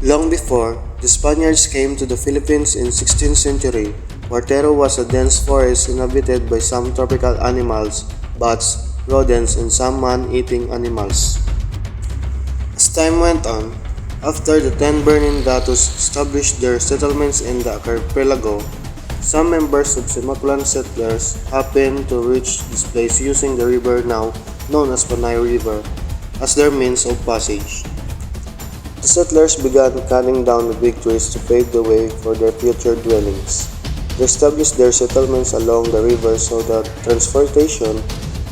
Long before the Spaniards came to the Philippines in 16th century, Cuartero was a dense forest inhabited by some tropical animals, bats, rodents, and some man-eating animals. As time went on, after the 10 Bernin Datus established their settlements in the archipelago, some members of Simaklan settlers happened to reach this place using the river now known as Panay River as their means of passage. The settlers began cutting down the big trees to pave the way for their future dwellings. They established their settlements along the river so that transportation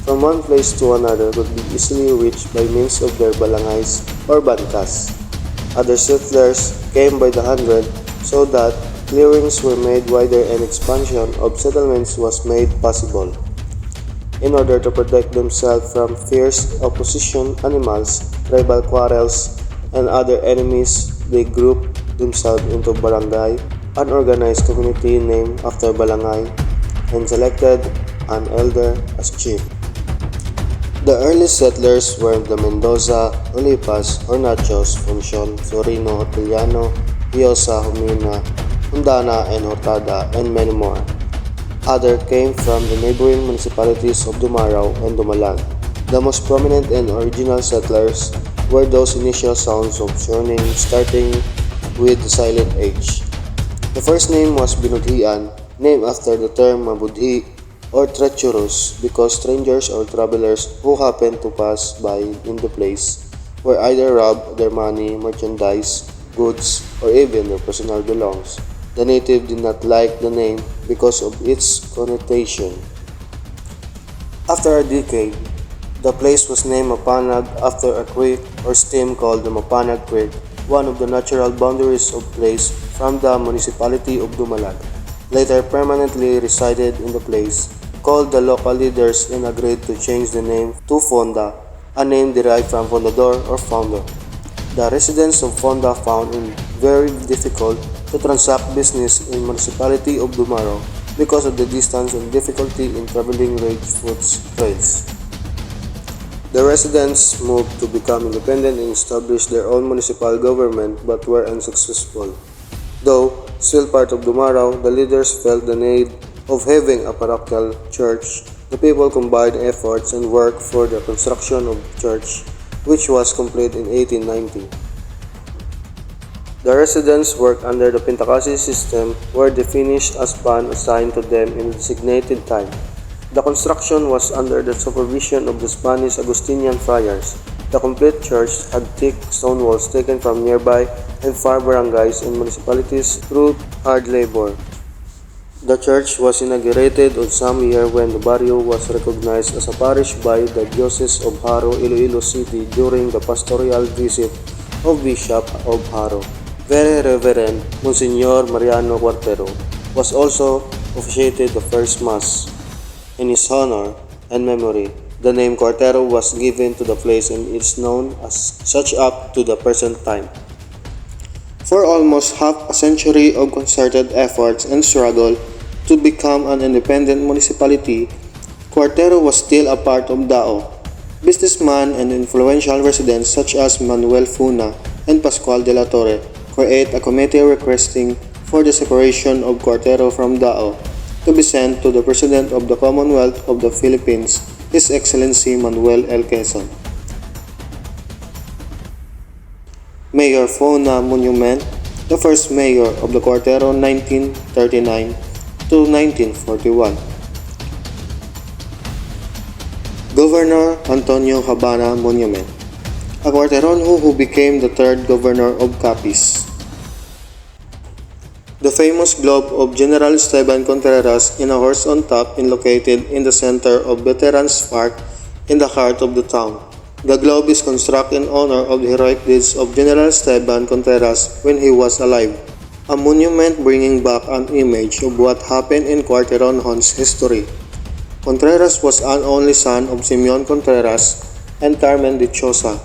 from one place to another could be easily reached by means of their balangays or bankas. Other settlers came by the hundred so that clearings were made wider and expansion of settlements was made possible. In order to protect themselves from fierce opposition animals, tribal quarrels, and other enemies, they grouped themselves into barangay, an organized community named after barangay, and selected an elder as chief. The early settlers were the Mendoza, Olipas, Hornachos, Funcion, Florino, Otiliano, Hiosa, Humina, Hundana, and Hurtada, and many more. Others came from the neighboring municipalities of Dumarao and Dumalag. The most prominent and original settlers were those initial sounds of surname starting with the Silent Age. The first name was Binudhian, named after the term mabudhi or treacherous because strangers or travelers who happened to pass by in the place were either robbed their money, merchandise, goods, or even their personal belongings. The native did not like the name because of its connotation. After a decade, the place was named Mapanag after a creek or stream called the Mapanag Creek, one of the natural boundaries of place from the municipality of Dumalag. Later permanently resided in the place, called the local leaders and agreed to change the name to Fonda, a name derived from Fondador or founder. The residents of Fonda found it very difficult to transact business in municipality of Dumarao because of the distance and difficulty in traveling range foot trails. The residents moved to become independent and established their own municipal government but were unsuccessful. Though still part of Dumarao, the leaders felt the need of having a parochial church. The people combined efforts and worked for the construction of the church, which was complete in 1890. The residents worked under the Pintakasi system where they finished a span assigned to them in a designated time. The construction was under the supervision of the Spanish Augustinian friars. The complete church had thick stone walls taken from nearby and far barangays and municipalities through hard labor. The church was inaugurated on some year when the barrio was recognized as a parish by the Diocese of Haro, Iloilo City during the pastoral visit of Bishop of Haro. Very Reverend Monsignor Mariano Cuartero was also officiated the first Mass. In his honor and memory, the name Cuartero was given to the place and is known as such up to the present time. For almost half a century of concerted efforts and struggle to become an independent municipality, Cuartero was still a part of Dao. Businessmen and influential residents such as Manuel Funa and Pascual de la Torre create a committee requesting for the separation of Cuartero from Dao to be sent to the President of the Commonwealth of the Philippines, His Excellency Manuel L. Quezon. Mayor Fona Monument, the first mayor of the Cuartero 1939 to 1941. Governor Antonio Habana Monument, a Cuarteron who became the third governor of Capiz. The famous globe of General Esteban Contreras in a horse on top and located in the center of Veterans Park in the heart of the town. The globe is constructed in honor of the heroic deeds of General Esteban Contreras when he was alive. a monument bringing back an image of what happened in Cuarteron Hon's history. Contreras was an only son of Simeon Contreras and Carmen Dichosa.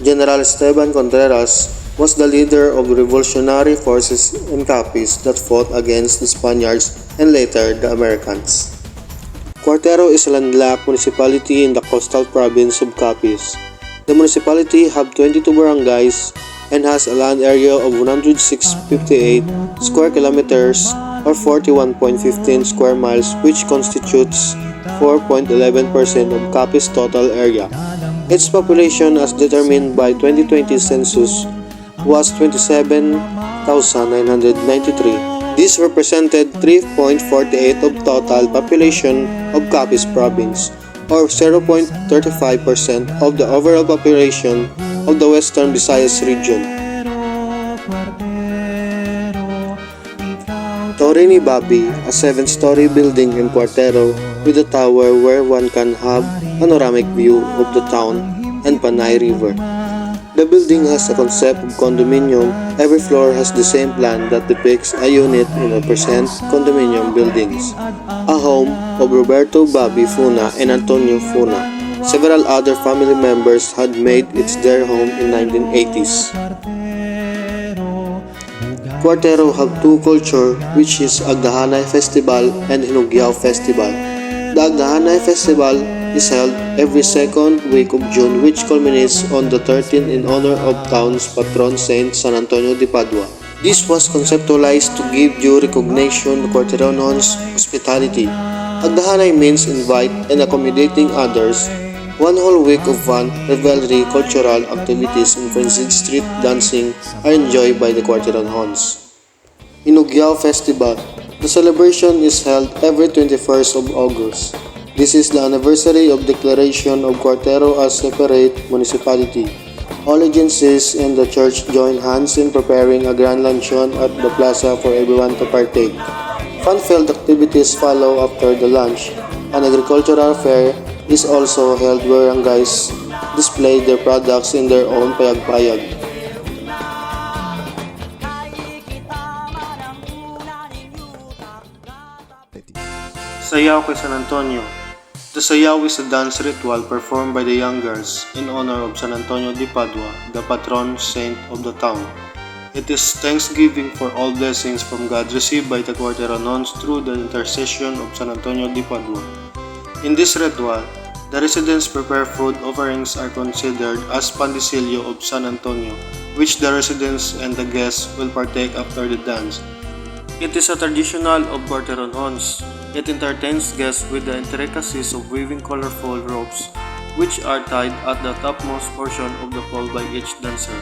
General Esteban Contreras was the leader of revolutionary forces in Capiz that fought against the Spaniards and later the Americans. Cuartero is a landlocked municipality in the coastal province of Capiz. The municipality has 22 barangays and has a land area of 106.58 square kilometers or 41.15 square miles, which constitutes 4.11% of Capiz' total area. Its population as determined by 2020 census was 27,993. This represented 3.48% of total population of Capiz province, or 0.35% of the overall population of the Western Visayas region. Torre ni Bobby, a 7-story building in Cuartero with a tower where one can have panoramic view of the town and Panay River. The building has a concept of condominium. Every floor has the same plan that depicts a unit in a present condominium buildings. A home of Roberto Bobby Funa and Antonio Funa. Several other family members had made it their home in 1980s. Cuartero have two culture, which is Agdahanay Festival and Hinugyao Festival. The Agdahanay Festival is held every second week of June, which culminates on the 13th in honor of town's patron Saint San Antonio de Padua. This was conceptualized to give due recognition to Cuarteronons' hospitality. Agdahanay means invite and accommodating others. One whole week of fun, revelry, cultural activities, and frenzied street dancing are enjoyed by the Cuarteronons. Hinugyao Festival. The celebration is held every 21st of August. This is the anniversary of declaration of Cuartero as separate municipality. All agencies and the church join hands in preparing a grand luncheon at the plaza for everyone to partake. Fun-filled activities follow after the lunch. An agricultural fair is also held where barangays display their products in their own payag-payag. Sayaw kay San Antonio. The sayaw is a dance ritual performed by the young girls in honor of San Antonio de Padua, the patron saint of the town. It is thanksgiving for all blessings from God received by the Cuarteronons through the intercession of San Antonio de Padua. In this ritual, the residents prepare food offerings are considered as pandecillo of San Antonio, which the residents and the guests will partake after the dance. It is a traditional of Cuarteronons. It entertains guests with the intricacies of weaving colorful ropes, which are tied at the topmost portion of the pole by each dancer.